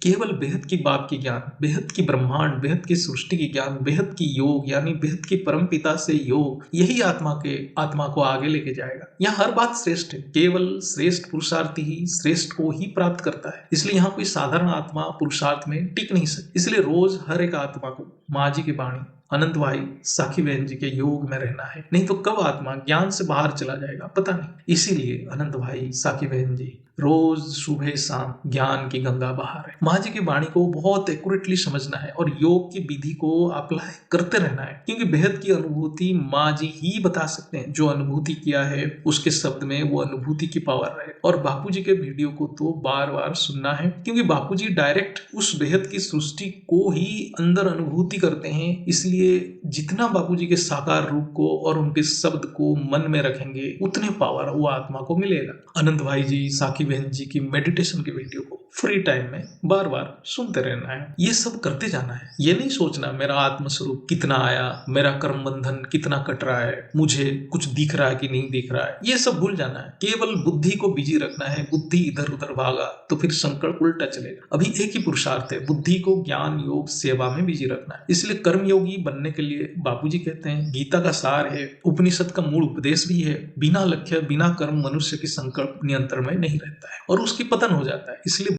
केवल बेहद की बात की ज्ञान, बेहद की ब्रह्मांड, बेहद की सृष्टि की ज्ञान, बेहद की योग यानी बेहद की परम पिता से योग, यही आत्मा को आगे लेके जाएगा। यहाँ हर बात श्रेष्ठ है, केवल श्रेष्ठ पुरुषार्थी ही श्रेष्ठ को ही प्राप्त करता है। इसलिए यहाँ कोई साधारण आत्मा पुरुषार्थ में टिक नहीं सकती। इसलिए रोज हर एक आत्मा को माँ जी की वाणी, अनंत भाई, साखी बहन जी के योग में रहना है, नहीं तो कब आत्मा ज्ञान से बाहर चला जाएगा पता नहीं। इसीलिए अनंत भाई, साखी बहन जी रोज सुबह शाम ज्ञान की गंगा बहा रहे। माँ जी की वाणी को बहुत एक्यूरेटली समझना है और योग की विधि को अप्लाई करते रहना है, क्योंकि बेहद की अनुभूति माँ जी ही बता सकते हैं। जो अनुभूति किया है उसके शब्द में वो अनुभूति की पावर है। और बापू जी के वीडियो को तो बार बार सुनना है, क्योंकि बापू जी डायरेक्ट उस बेहद की सृष्टि को ही अंदर अनुभूति करते हैं। इसलिए जितना बापू जी के साकार रूप को और उनके शब्द को मन में रखेंगे उतने पावर वो आत्मा को मिलेगा। अनंत भाई जी, साखी बहन जी की मेडिटेशन के वीडियो को फ्री टाइम में बार बार सुनते रहना है। ये सब करते जाना है। ये नहीं सोचना मेरा आत्मस्वरूप कितना आया, मेरा कर्म बंधन कितना कट रहा है, मुझे कुछ दिख रहा है कि नहीं दिख रहा है, ये सब भूल जाना है। केवल बुद्धि को बिजी रखना है। बुद्धि इधर उधर भागा तो फिर संकल्प उल्टा चलेगा। अभी एक ही पुरुषार्थ है, बुद्धि को ज्ञान योग सेवा में बिजी रखना है। इसलिए कर्मयोगी बनने के लिए बापूजी कहते हैं, गीता का सार है, उपनिषद का मूल उपदेश भी है, बिना लक्ष्य बिना कर्म मनुष्य की संकल्प नियंत्रण में नहीं रहता है और उसकी पतन हो जाता है। इसलिए